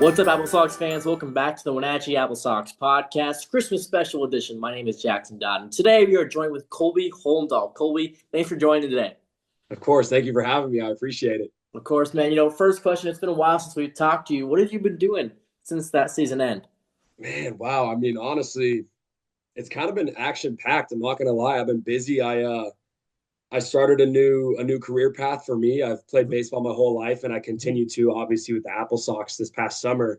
What's up, AppleSox fans? Welcome back to the Wenatchee AppleSox Podcast, Christmas Special Edition. My name is Jackson Dodden. Today, we are joined with Colby Holmdahl. Colby, thanks for joining today. Of course. Thank you for having me. I appreciate it. Of course, man. First question, it's been a while since we've talked to you. What have you been doing since that season end? Man, wow. Honestly, it's kind of been action-packed. I'm not going to lie. I've been busy. I started a new career path for me. I've played baseball my whole life, and I continue to, obviously, with the AppleSox this past summer.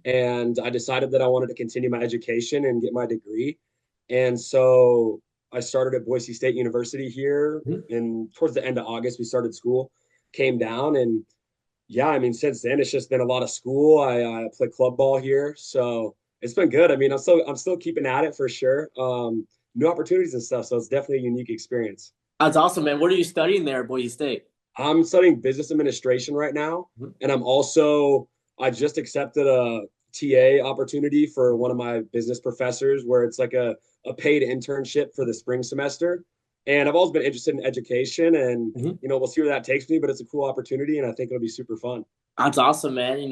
And I decided that I wanted to continue my education and get my degree. And so I started at Boise State University here, and towards the end of August, we started school, came down, and since then it's just been a lot of school. I play club ball here, so it's been good. I'm still keeping at it for sure. New opportunities and stuff, so it's definitely a unique experience. That's awesome, man. What are you studying there at Boise State? I'm studying business administration right now, and I just accepted a TA opportunity for one of my business professors where it's like a paid internship for the spring semester. And I've always been interested in education, and we'll see where that takes me, but it's a cool opportunity, and I think it'll be super fun. That's awesome, man. It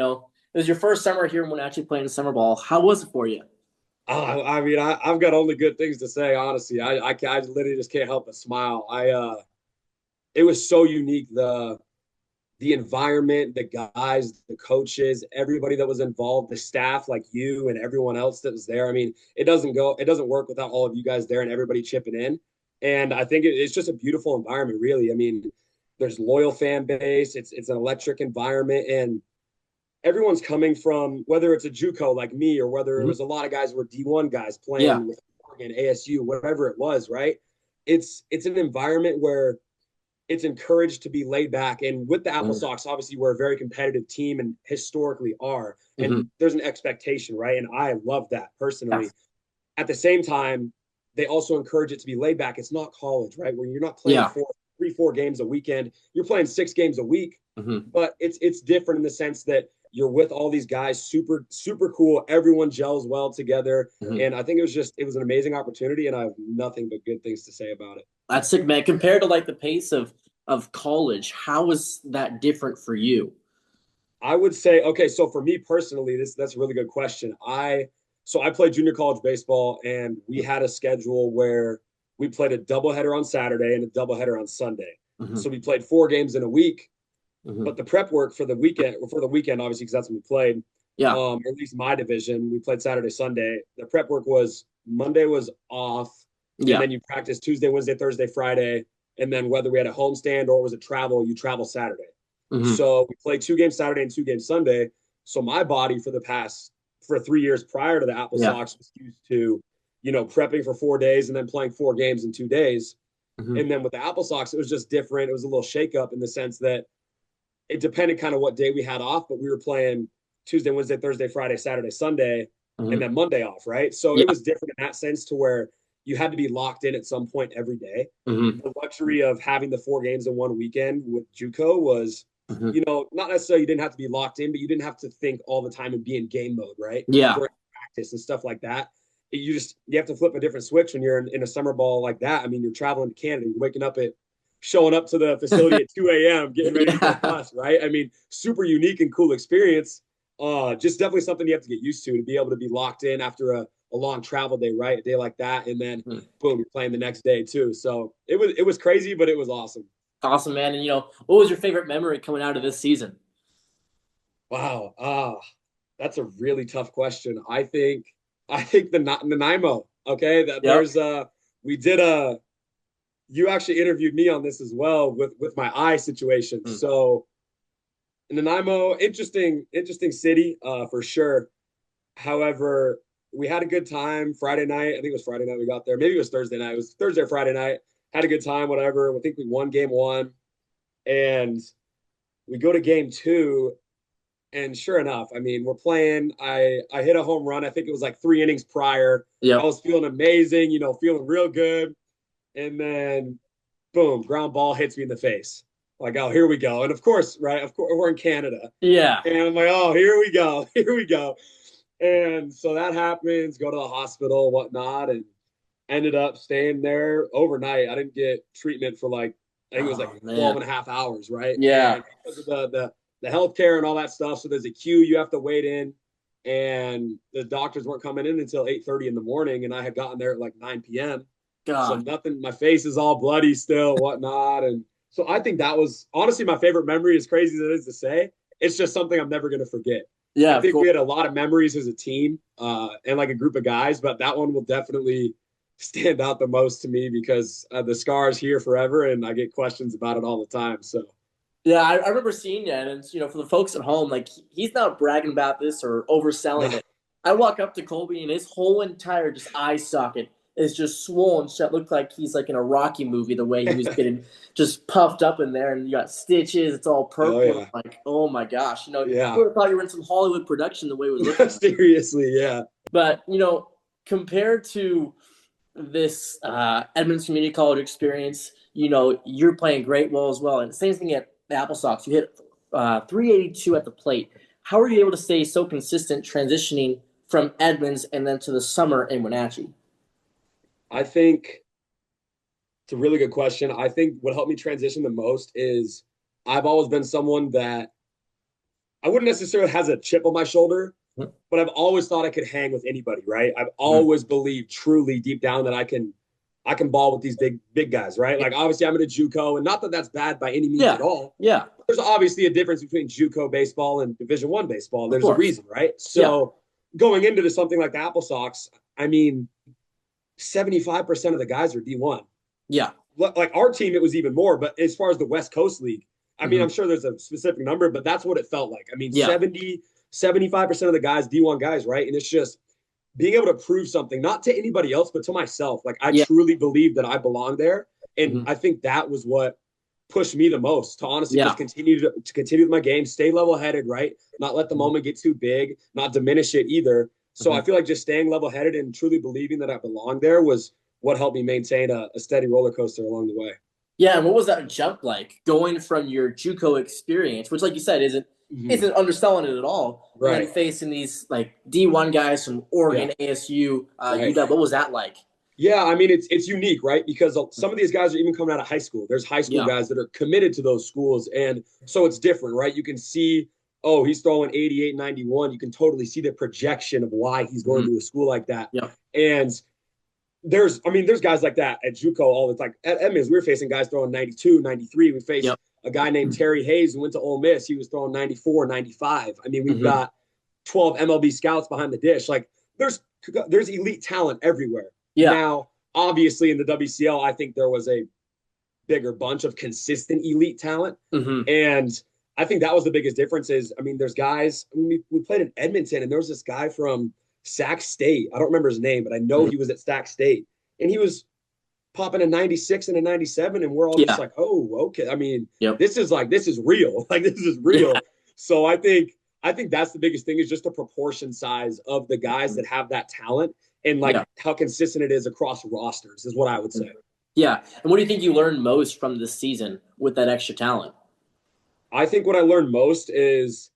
was your first summer here when actually playing summer ball. How was it for you? I've got only good things to say, honestly. I literally just can't help but smile. It was so unique. The environment, the guys, the coaches, everybody that was involved, the staff like you and everyone else that was there. It doesn't work without all of you guys there and everybody chipping in. And I think it's just a beautiful environment, really. There's loyal fan base. It's an electric environment, and everyone's coming from, whether it's a JUCO like me or whether it was a lot of guys who were D1 guys playing with Oregon, ASU, whatever it was, right? It's an environment where it's encouraged to be laid back. And with the AppleSox, obviously, we're a very competitive team and historically are. And there's an expectation, right? And I love that personally. Yes. At the same time, they also encourage it to be laid back. It's not college, right? Where you're not playing 4 games a weekend. You're playing 6 games a week. But it's different in the sense that you're with all these guys, super, super cool. Everyone gels well together. And I think it was an amazing opportunity, and I have nothing but good things to say about it. That's sick, man. Compared to the pace of college, how was that different for you? I would say, okay, so for me personally, that's a really good question. I played junior college baseball, and we had a schedule where we played a doubleheader on Saturday and a doubleheader on Sunday. So we played 4 games in a week. But the prep work for the weekend, obviously, because that's when we played. At least my division, we played Saturday, Sunday. The prep work was Monday was off. And then you practice Tuesday, Wednesday, Thursday, Friday. And then whether we had a homestand or it was a travel, you travel Saturday. So we played 2 games Saturday and 2 games Sunday. So my body for 3 years prior to the AppleSox was used to, prepping for 4 days and then playing 4 games in 2 days. And then with the AppleSox, it was just different. It was a little shakeup in the sense that it depended kind of what day we had off, but we were playing Tuesday, Wednesday, Thursday, Friday, Saturday, Sunday, and then Monday off, right? So it was different in that sense to where you had to be locked in at some point every day. The luxury of having the 4 games in one weekend with JUCO was, not necessarily you didn't have to be locked in, but you didn't have to think all the time and be in game mode, right? During practice and stuff like that. You have to flip a different switch when you're in a summer ball like that. You're traveling to Canada, you're showing up to the facility at 2 a.m., getting ready for the bus, right? Super unique and cool experience. Just definitely something you have to get used to be able to be locked in after a long travel day, right? A day like that. And then boom, you're playing the next day too. So it was crazy, but it was awesome. Awesome, man. And what was your favorite memory coming out of this season? Wow. That's a really tough question. I think the Nanaimo. Okay. You actually interviewed me on this as well with my eye situation. So Nanaimo, interesting city, for sure. However, we had a good time Friday night. I think it was Friday night we got there. Maybe it was Thursday night. It was Thursday or Friday night. Had a good time, whatever. I think we won game 1. And we go to game 2. And sure enough, we're playing. I hit a home run. I think it was 3 innings prior. I was feeling amazing, feeling real good. And then, boom, ground ball hits me in the face. Oh, here we go. And of course, we're in Canada. Yeah. And I'm oh, here we go. And so that happens, go to the hospital, whatnot, and ended up staying there overnight. I didn't get treatment for I think it was 12 and a half hours, right? Yeah. And because of the healthcare and all that stuff. So there's a queue you have to wait in, and the doctors weren't coming in until 8:30 in the morning, and I had gotten there at like 9 p.m. God. So nothing. My face is all bloody still, whatnot, and so I think that was honestly my favorite memory. As crazy as it is to say, it's just something I'm never going to forget. Yeah, I think we had a lot of memories as a team and like a group of guys, but that one will definitely stand out the most to me because the scar's here forever, and I get questions about it all the time. So. Yeah, I remember seeing you, and for the folks at home, like he's not bragging about this or overselling it. I walk up to Colby, and his whole entire just eye socket is just swollen shut. Looked like he's like in a Rocky movie, the way he was getting just puffed up in there, and you got stitches. It's all purple. Oh, yeah. Like, oh my gosh, Yeah. you would have thought you were in some Hollywood production the way it was looking. Seriously, yeah. But compared to this Edmonds Community College experience, you're playing great well as well. And same thing at the AppleSox. You hit 382 at the plate. How are you able to stay so consistent transitioning from Edmonds and then to the summer in Wenatchee? I think it's a really good question. I think what helped me transition the most is I've always been someone that I wouldn't necessarily has a chip on my shoulder, but I've always thought I could hang with anybody, right? I've always believed truly deep down that I can ball with these big guys, right? Like obviously I'm in a JUCO, and not that that's bad by any means at all. Yeah. There's obviously a difference between JUCO baseball and Division I baseball. There's a reason, right? So going into something like the AppleSox, I mean, 75% of the guys are D1. Yeah. Like our team, it was even more. But as far as the West Coast League, I mean, I'm sure there's a specific number, but that's what it felt like. I mean, 75% of the guys, D1 guys, right? And it's just being able to prove something, not to anybody else, but to myself. Like I truly believe that I belong there. And I think that was what pushed me the most to honestly just continue with my game, stay level-headed, right? Not let the moment get too big, not diminish it either. So I feel like just staying level-headed and truly believing that I belong there was what helped me maintain a steady roller coaster along the way. Yeah, and what was that jump like going from your JUCO experience, which, like you said, isn't underselling it at all, right? And facing these like D1 guys from Oregon, ASU, UW. What was that like? Yeah, I mean it's unique, right? Because some of these guys are even coming out of high school. There's high school guys that are committed to those schools, and so it's different, right? You can see, oh, he's throwing 88, 91. You can totally see the projection of why he's going to a school like that. Yeah. And there's guys like that at JUCO all the time. At Edmonds, we were facing guys throwing 92, 93. We faced a guy named Terry Hayes who went to Ole Miss. He was throwing 94, 95. I mean, we've got 12 MLB scouts behind the dish. Like there's elite talent everywhere. Yeah. Now, obviously in the WCL, I think there was a bigger bunch of consistent elite talent. And I think that was the biggest difference is, I mean, there's guys, I mean, we played in Edmonton, and there was this guy from Sac State. I don't remember his name, but I know he was at Sac State, and he was popping a 96 and a 97, and we're all just like, oh, okay. I mean, this is real. Like, this is real. So I think that's the biggest thing is just the proportion size of the guys that have that talent and like how consistent it is across rosters is what I would say. Yeah. And what do you think you learned most from this season with that extra talent? I think what I learned most is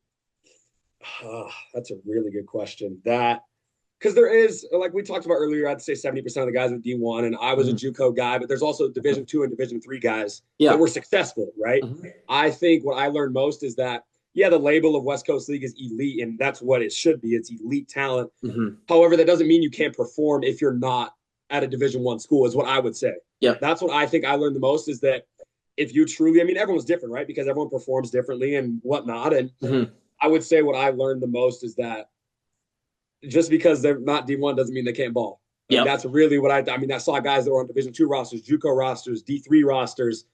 that's a really good question. Because there is, like we talked about earlier, I'd say 70% of the guys are D1, and I was a JUCO guy, but there's also Division II and Division III guys that were successful, right? I think what I learned most is that, the label of West Coast League is elite, and that's what it should be. It's elite talent. However, that doesn't mean you can't perform if you're not at a Division I school, is what I would say. Yeah, that's what I think I learned the most is that if you truly, I mean, everyone's different, right? Because everyone performs differently and whatnot. And I would say what I learned the most is that just because they're not D1 doesn't mean they can't ball. Like, that's really what I mean, I saw guys that were on Division II rosters, JUCO rosters, D3 rosters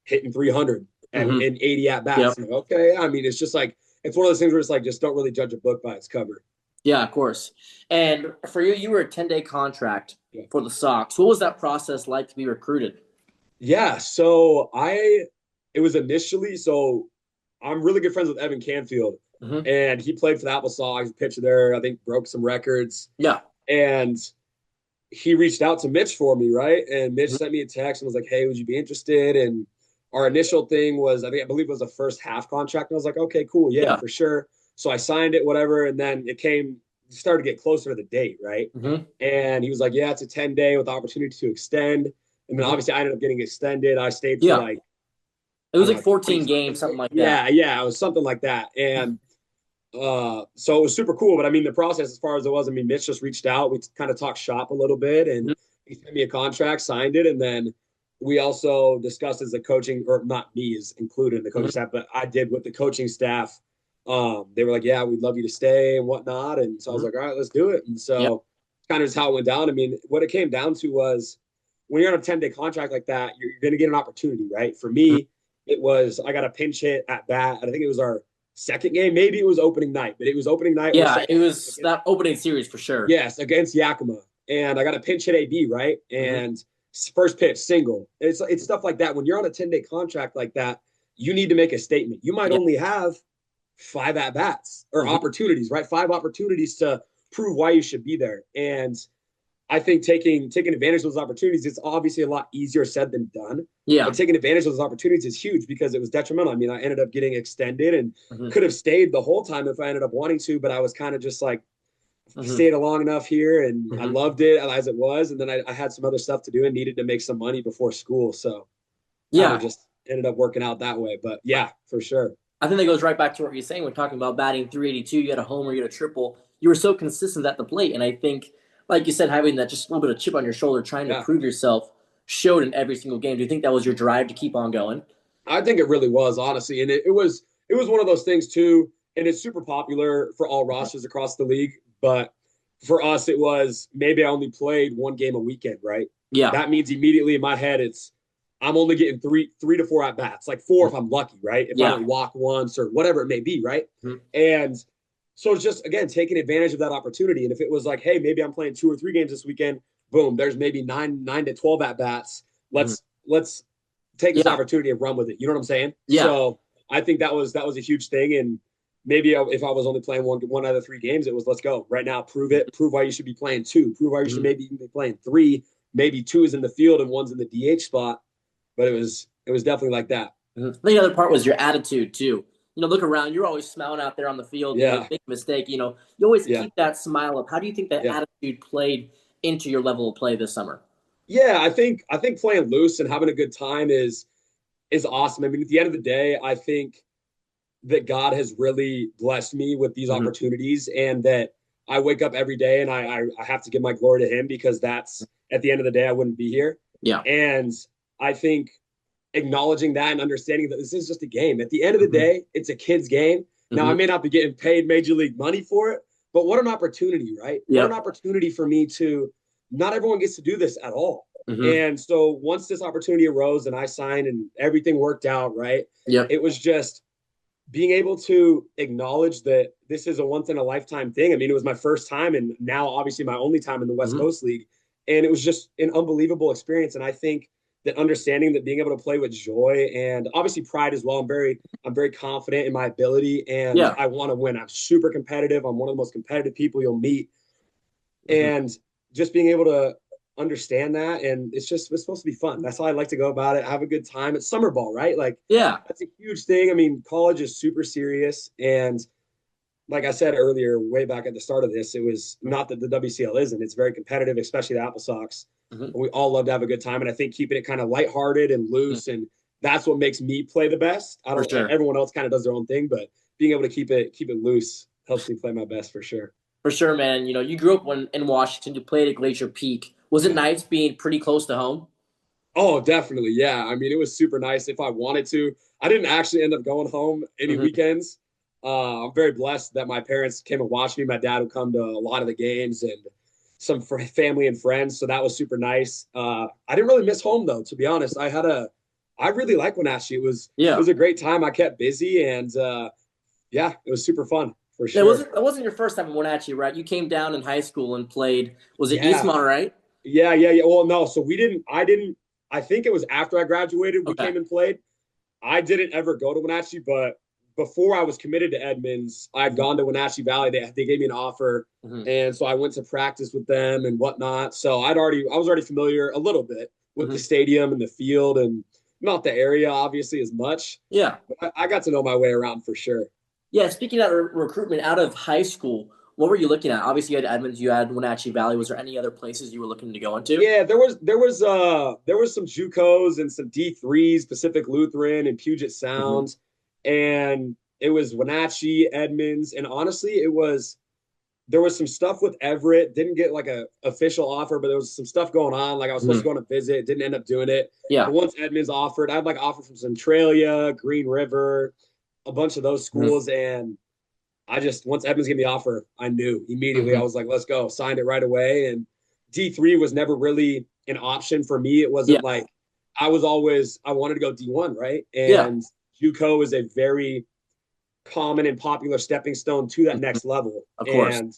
hitting 300 and 80 at bats. Like, okay. I mean, it's just like, it's one of those things where it's like, just don't really judge a book by its cover. Yeah, of course. And for you, you were a 10-day contract for the Sox. What was that process like to be recruited? Yeah. So it was initially, so I'm really good friends with Evan Canfield. And he played for the AppleSox, pitcher there, I think broke some records. Yeah. And he reached out to Mitch for me, right? And Mitch sent me a text and was like, hey, would you be interested? And our initial thing was, I believe it was a first half contract. And I was like, okay, cool. Yeah, for sure. So I signed it, whatever. And then it started to get closer to the date, right? And he was like, yeah, it's a 10-day with opportunity to extend. And then obviously I ended up getting extended. I stayed for It was I don't like know, 14 games, something like that. Yeah, it was something like that. And so it was super cool. But I mean, the process as far as it was, I mean, Mitch just reached out. We kind of talked shop a little bit, and Mhm. he sent me a contract, signed it, and then we also discussed as the coaching, or not me is included in the coaching Mhm. staff, but I did with the coaching staff. They were like, "Yeah, we'd love you to stay and whatnot," and so I was Mhm. like, "All right, let's do it." And Yep. so kind of is how it went down. I mean, what it came down to was when you're on a 10-day contract like that, you're going to get an opportunity, right? For Mhm. me, it was I got a pinch hit at bat. I think it was our second game. Maybe it was opening night, but it was opening night or Yeah, second it was against, that opening series for sure. yes, against Yakima. And I got a pinch hit AB, right? Mhm. And first pitch, single. It's stuff like that. When you're on a 10-day contract like that, you need to make a statement. You might Yeah. only have 5 at bats or Mhm. opportunities, right? 5 opportunities to prove why you should be there. And I think taking advantage of those opportunities, it's obviously a lot easier said than done. Yeah. But taking advantage of those opportunities is huge because it was detrimental. I mean, I ended up getting extended and Mhm. could have stayed the whole time if I ended up wanting to, but I was kind of just like, Mhm. stayed long enough here and I Mhm. loved it as it was. And then I had some other stuff to do and needed to make some money before school. So kind of Yeah. just ended up working out that way. But yeah, for sure. I think that goes right back to what you're saying. We're talking about batting 382. You had a homer, you had a triple. You were so consistent at the plate, and I think, like you said, having that just a little bit of chip on your shoulder, trying to Yeah. prove yourself, showed in every single game. Do you think that was your drive to keep on going? I think it really was, honestly. And it was one of those things too. And it's super popular for all rosters across the league. But for us, it was maybe I only played one game a weekend, right? Yeah. That means immediately in my head, it's I'm only getting three to four at bats, like 4 if I'm lucky, right? If I Yeah. don't walk once or whatever it may be, right? Mhm. And so it's just again taking advantage of that opportunity. And if it was like, hey, maybe I'm playing 2 or 3 games this weekend, boom, there's maybe nine to 12 at bats. Mhm. Let's take this Yeah. opportunity and run with it. You know what I'm saying? Yeah. So I think that was a huge thing. And maybe if I was only playing one out of 3 games, it was let's go right now, prove it, prove why you should be playing 2, prove why you should Mhm. maybe even be playing 3, maybe 2 is in the field and 1's in the DH spot. But it was definitely like that. Mhm. The other part was your attitude too. Look around. You're always smiling out there on the field. You Yeah, make a mistake. You always yeah, keep that smile up. How do you think that yeah. attitude played into your level of play this summer? Yeah, I think playing loose and having a good time is awesome. I mean, at the end of the day, I think that God has really blessed me with these Mhm. opportunities and that I wake up every day and I have to give my glory to him because that's at the end of the day, I wouldn't be here. Yeah. And I think acknowledging that and understanding that this is just a game. At the end of the Mhm. day, it's a kid's game. Now, I Mhm. may not be getting paid major league money for it, but what an opportunity, right? What an Yep. opportunity for me to not everyone gets to do this at all. Mhm. And so once this opportunity arose and I signed and everything worked out, right? Yep. It was just being able to acknowledge that this is a once in a lifetime thing. I mean, it was my first time and now obviously my only time in the West Mhm. Coast League. And it was just an unbelievable experience. And I think that understanding that being able to play with joy and obviously pride as well. I'm very confident in my ability and Yeah. I want to win. I'm super competitive. I'm one of the most competitive people you'll meet. Mhm. And just being able to understand that and it's supposed to be fun. That's how I like to go about it. Have a good time. It's summer ball, right? Like Yeah. that's a huge thing. I mean, college is super serious and like I said earlier, way back at the start of this, it was not that the WCL isn't. It's very competitive, especially the AppleSox. Mhm. We all love to have a good time, and I think keeping it kind of lighthearted and Mhm. loose, and that's what makes me play the best. I For don't. sure. Everyone else kind of does their own thing, but being able to keep it loose helps me play my best for sure. For sure, man. You grew up in Washington. You played at Glacier Peak. Was it Yeah. nice being pretty close to home? Oh, definitely. Yeah. I mean, it was super nice if I wanted to. I didn't actually end up going home any Mhm. weekends. I'm very blessed that my parents came and watched me. My dad would come to a lot of the games and some family and friends. So that was super nice. I didn't really miss home though, to be honest. I really like Wenatchee. It Yeah. was a great time. I kept busy and yeah, it was super fun for It sure. wasn't your first time in Wenatchee, right? You came down in high school and played. Was it Yeah. Eastmont, right? Yeah. Well, no. So I think it was after I graduated, we Okay. came and played. I didn't ever go to Wenatchee, but before I was committed to Edmonds, I'd Mhm. gone to Wenatchee Valley. They gave me an offer, Mhm. and so I went to practice with them and whatnot. So I was already familiar a little bit with the Mhm. stadium and the field, and not the area obviously as much. Yeah. But I got to know my way around for sure. Yeah. Speaking of recruitment out of high school, What were you looking at? Obviously, you had Edmonds, you had Wenatchee Valley. Was there any other places you were looking to go into? Yeah, there was some JUCOs and some D3s, Pacific Lutheran and Puget Mm-hmm. Sound, and it was Wenatchee, Edmonds, and honestly, there was some stuff with Everett. Didn't get like a official offer, but there was some stuff going on. Like I was supposed to Mm-hmm. go on a visit, didn't end up doing it. Yeah. But once Edmonds offered, I had like offer from Centralia, Green River, a bunch of those Mm-hmm. schools, and once Edmonds gave me the offer, I knew immediately. Mm-hmm. I was like, let's go. Signed it right away. And D3 was never really an option for me. It Yeah. wasn't like I wanted to go D1, right? Yeah. And JUCO is a very common and popular stepping stone to that Mm-hmm. next level. Of course. And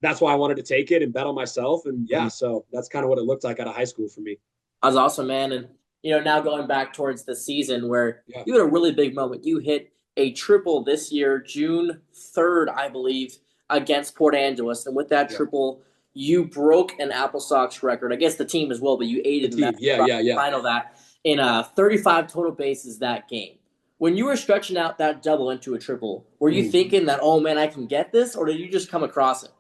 that's why I wanted to take it and bet on myself. And Mm-hmm. yeah, so that's kind of what it looked like out of high school for me. That was awesome, man. And, now going back towards the season where Yeah. you had a really big moment. You hit a triple this year, June 3rd, I believe, against Port Angeles. And with that triple, you broke an AppleSox record. I guess the team as well, but you aided in that. Yeah. Final that in 35 total bases that game. When you were stretching out that double into a triple, were you thinking that, oh, man, I can get this? Or did you just come across it?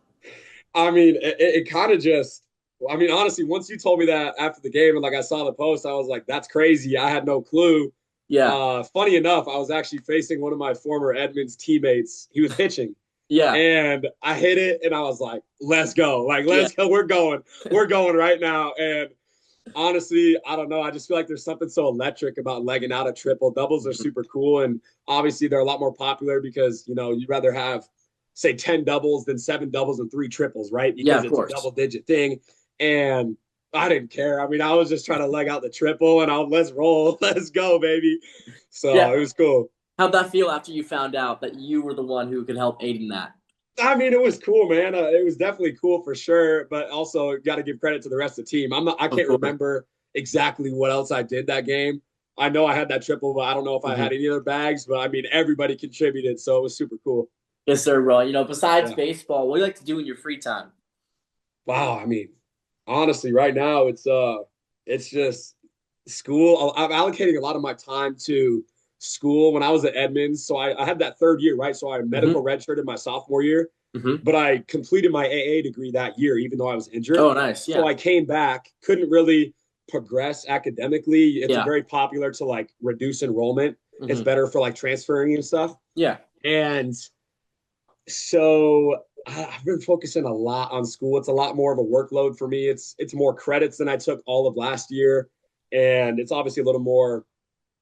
I mean, it kind of just, I mean, honestly, once you told me that after the game and like I saw the post, I was like, that's crazy. I had no clue. Yeah. Funny enough, I was actually facing one of my former Edmonds teammates. He was pitching. Yeah. And I hit it and I was like, let's go. Like, let's go. We're going. We're going right now. And honestly, I don't know. I just feel like there's something so electric about legging out a triple. Doubles are super cool. And obviously they're a lot more popular because, you'd rather have, say, 10 doubles than 7 doubles and 3 triples, right? Because it's a double-digit thing. And I didn't care. I mean, I was just trying to leg out the triple and let's roll. Let's go, baby. So it was cool. How'd that feel after you found out that you were the one who could help aid in that? I mean, it was cool, man. It was definitely cool for sure, but also got to give credit to the rest of the team. I can't remember exactly what else I did that game. I know I had that triple, but I don't know if I had any other bags, but I mean, everybody contributed, so it was super cool. Yes, sir, bro. Besides baseball, what do you like to do in your free time? Wow, I mean, honestly, right now it's just school. I'm allocating a lot of my time to school. When I was at Edmonds, so I had that third year, right? So I medical redshirted my sophomore year, but I completed my AA degree that year, even though I was injured. Oh, nice. Yeah. So I came back, couldn't really progress academically. It's very popular to like reduce enrollment. It's better for like transferring and stuff. Yeah. And so I've been focusing a lot on school. It's a lot more of a workload for me. It's more credits than I took all of last year. And it's obviously a little more,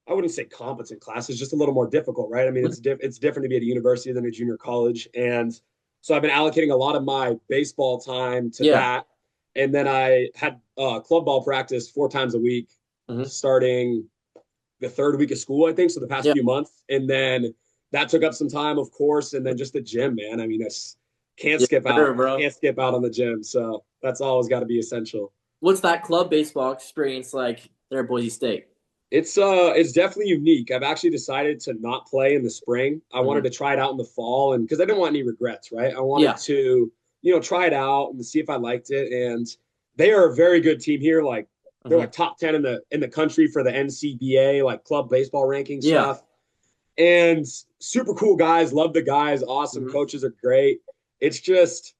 I wouldn't say competent classes, just a little more difficult, right? I mean, it's different to be at a university than a junior college. And so I've been allocating a lot of my baseball time to that. And then I had club ball practice 4 times a week, starting the 3rd week of school, I think. So the past few months. And then that took up some time, of course. And then just the gym, man. I mean, can't skip out. Bro. Can't skip out on the gym. So that's always got to be essential. What's that club baseball experience like there at Boise State? It's definitely unique. I've actually decided to not play in the spring. I wanted to try it out in the fall, and because I didn't want any regrets, right? I wanted to, try it out and see if I liked it. And they are a very good team here. Like they're like top 10 in the country for the NCBA, like club baseball ranking stuff. And super cool guys. Love the guys. Awesome. Coaches are great. It's just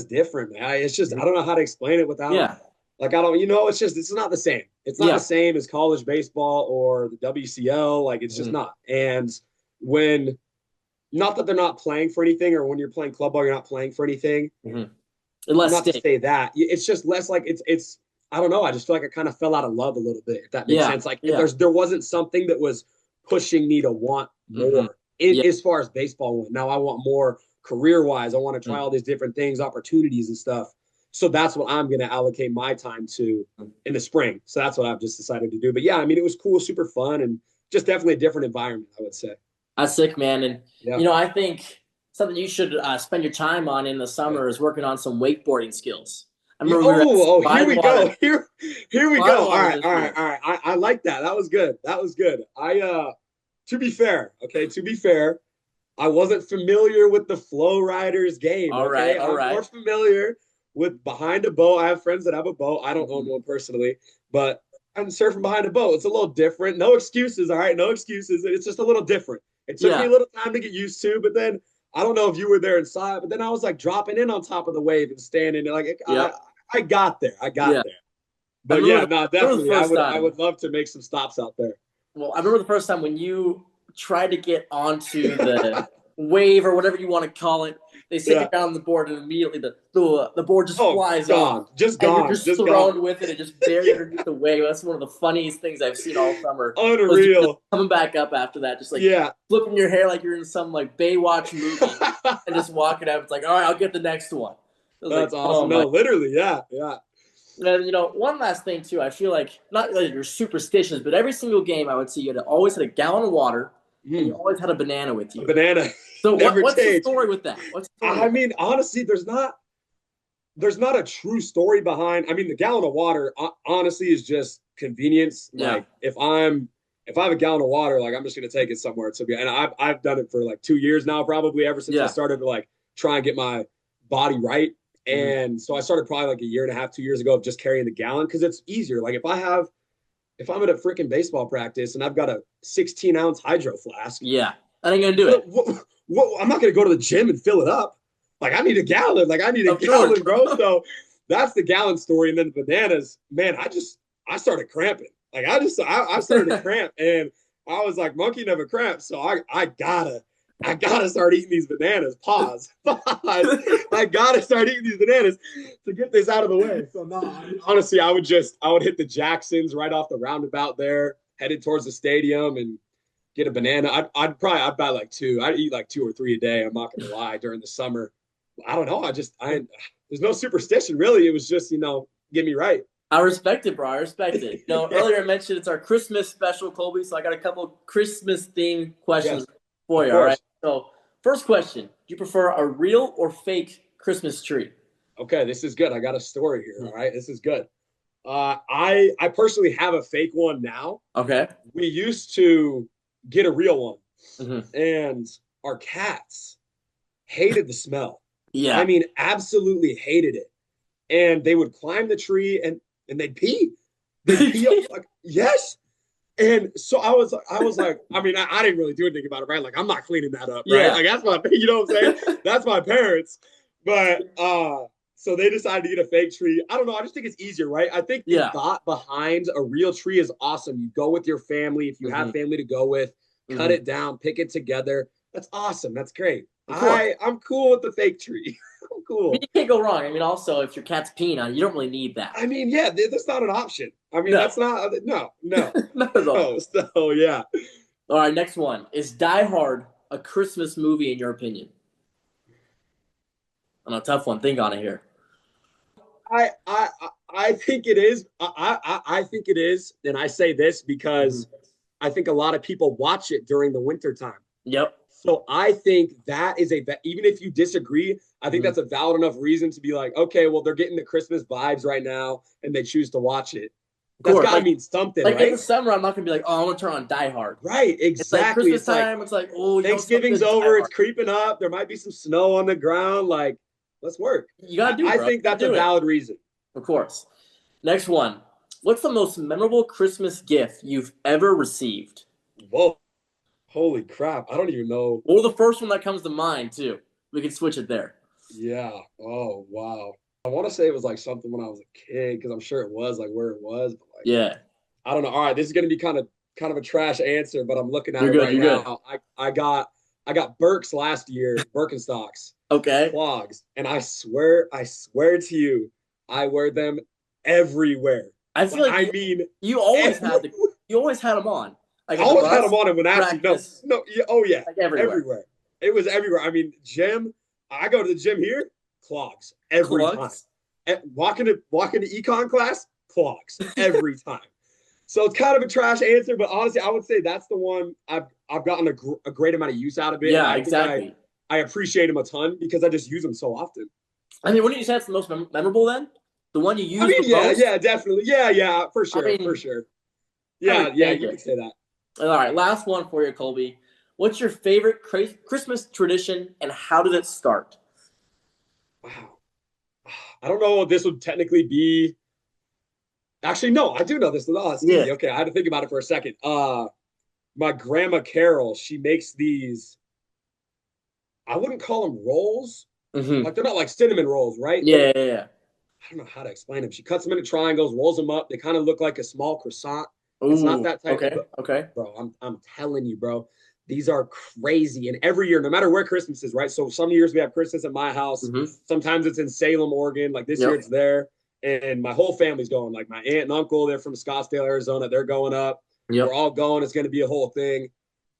different, man. It's just, I don't know how to explain it without like, I don't, it's not the same. It's not the same as college baseball or the WCL. Like, it's just not. And not that they're not playing for anything, or when you're playing club ball, you're not playing for anything. Not to say that. It's just less like it's, I don't know. I just feel like I kind of fell out of love a little bit, if that makes sense. Like, if there wasn't something that was pushing me to want more as far as baseball went. Now I want more career-wise. I want to try all these different things, opportunities and stuff. So that's what I'm going to allocate my time to in the spring. So that's what I've just decided to do. But yeah, I mean, it was cool, super fun, and just definitely a different environment, I would say. That's sick, man. And, I think something you should spend your time on in the summer is working on some wakeboarding skills. I remember here we go. Here we go. All right. I like that. That was good. To be fair, I wasn't familiar with the Flow Riders game. All right. I'm more familiar with behind a boat. I have friends that have a boat. I don't own one personally, but I'm surfing behind a boat. It's a little different. No excuses. All right. No excuses. It's just a little different. It took me a little time to get used to, but then I don't know if you were there inside, but then I was like dropping in on top of the wave and standing there. Like Yep. I got there. I got there. I But remember yeah, the, no, I remember the definitely. first I time. would love to make some stops out there. Well, I remember the first time when you tried to get onto the wave or whatever you want to call it. They stick it down the board, and immediately the board just flies off. Just and gone. You're just Just thrown gone. with it and just buried underneath the wave. That's one of the funniest things I've seen all summer. Unreal. Coming back up after that, just like flipping your hair like you're in some like Baywatch movie and just walking up. It's like, all right, I'll get the next one. That's awesome. No, literally, yeah. And, one last thing, too. I feel like, not that you're superstitious, but every single game I would see, you always had a gallon of water, and you always had a banana with you. A banana. So what's the story with that? I mean, honestly, there's not a true story behind. I mean, the gallon of water, honestly, is just convenience. Yeah. Like, if I have a gallon of water, like, I'm just going to take it somewhere. And I've done it for, like, 2 years now, probably, ever since I started to, like, try and get my body right. And so I started probably like a year and a half, 2 years ago of just carrying the gallon because it's easier. Like if I'm at a freaking baseball practice and I've got a 16-ounce hydro flask. Yeah, I ain't gonna do it. I'm not gonna go to the gym and fill it up. Like I need a gallon. Like I need a gallon, bro. So that's the gallon story. And then the bananas, man, I started cramping. Like I started to cramp and I was like, monkey never cramps. So I gotta start eating these bananas. Pause. I gotta start eating these bananas to get this out of the way. So no, honestly, I would hit the Jacksons right off the roundabout there, headed towards the stadium, and get a banana. I'd buy like two. I'd eat like 2 or 3 a day. I'm not gonna lie. During the summer, I don't know. There's no superstition really. It was just get me right. I respect it, bro. I respect it. Earlier I mentioned it's our Christmas special, Colby. So I got a couple Christmas themed questions. For you, all right? So, first question. Do you prefer a real or fake Christmas tree? Okay, this is good. I got a story here, all right? This is good. I personally have a fake one now. Okay. We used to get a real one, and our cats hated the smell. Yeah. I mean, absolutely hated it. And they would climb the tree, and they'd pee. They'd pee like, yes. And so I was like, I mean, I didn't really do anything about it, right? Like, I'm not cleaning that up, right? Like, that's what I'm saying? That's my parents. But, so they decided to get a fake tree. I don't know. I just think it's easier, right? I think the thought behind a real tree is awesome. You go with your family. If you have family to go with, cut it down, pick it together. That's awesome. That's great. I'm cool with the fake tree. I'm cool. I mean, you can't go wrong. I mean, also, if your cat's peeing on you, don't really need that. I mean, yeah, that's not an option. I mean, that's not, no. Not at all. So, yeah. All right, next one. Is Die Hard a Christmas movie in your opinion? I know, tough one. Think on it here. I think it is. I think it is. And I say this because I think a lot of people watch it during the winter time. Yep. So I think that is even if you disagree, I think that's a valid enough reason to be like, okay, well, they're getting the Christmas vibes right now and they choose to watch it. That's got to mean something, like right? In the summer, I'm not going to be like, oh, I'm going to turn on Die Hard. Right, exactly. It's like Christmas time. It's like, oh, Thanksgiving's over. It's creeping up. There might be some snow on the ground. Like, let's work. You got to do it, I think that's a valid reason. Of course. Next one. What's the most memorable Christmas gift you've ever received? Whoa. Holy crap. I don't even know. Or the first one that comes to mind, too. We can switch it there. Yeah. Oh, wow. I want to say it was like something when I was a kid because I'm sure it was like where it was. But like, yeah. I don't know. All right. This is going to be kind of a trash answer, but I'm looking at it right now. I got Burks last year, Birkenstocks. Okay. Clogs. And I swear to you, I wear them everywhere. I feel like you always had them on. Like I always had them on, and when asked, no, yeah, like everywhere. It was everywhere. I mean, gym. I go to the gym here, clogs every time. And walking to econ class, clogs every time. So it's kind of a trash answer, but honestly, I would say that's the one I've gotten a great amount of use out of it. Yeah, exactly. I appreciate them a ton because I just use them so often. I mean, wouldn't you say it's the most memorable then? The one you use the most? Yeah, definitely. Yeah, for sure, for sure. Yeah, you can say that. All right, last one for you, Colby. What's your favorite Christmas tradition, and how did it start? Wow. I don't know if this would technically be. Actually, no, I do know this. Oh, yeah. Okay, I had to think about it for a second. My grandma Carol, she makes these. I wouldn't call them rolls. Mm-hmm. Like they're not like cinnamon rolls, right? Yeah, yeah, yeah. I don't know how to explain them. She cuts them into triangles, rolls them up. They kind of look like a small croissant. It's not Ooh, that type, okay, but okay. bro, I'm telling you, bro, these are crazy. And every year, no matter where Christmas is, right? So some years we have Christmas at my house. Mm-hmm. Sometimes it's in Salem, Oregon. Like this year Yep. it's there. And my whole family's going. Like my aunt and uncle, they're from Scottsdale, Arizona. They're going up. We're Yep. all going. It's going to be a whole thing.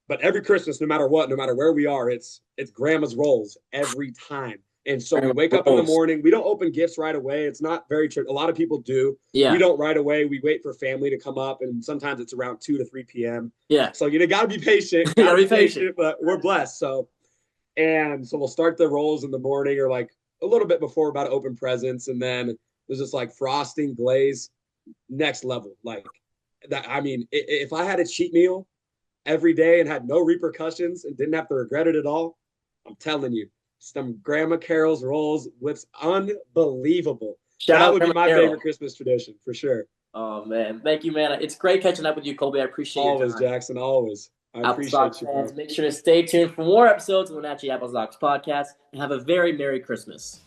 But every Christmas, no matter what, no matter where we are, it's grandma's rolls every time. And so we wake up in the Rolls. morning. We don't open gifts right away. It's not very true. A lot of people do. We Yeah, don't right away. We wait for family to come up, and sometimes it's around 2 to 3 p.m. yeah. So you gotta be patient. You gotta be patient. But we're blessed. So we'll start the rolls in the morning or like a little bit before we're about to open presents, and then there's just like frosting glaze, next level. Like that. I mean, if I had a cheat meal every day and had no repercussions and didn't have to regret it at all, I'm telling you, some Grandma Carol's rolls was unbelievable. Shout That out would be Grandma my Carol. favorite Christmas tradition for sure. Oh man, thank you, man. It's great catching up with you, Colby. I appreciate your Always, time. Jackson. Always. I AppleSox appreciate you, fans, bro. make sure to stay tuned for more episodes of the AppleSox Podcast and have a very Merry Christmas.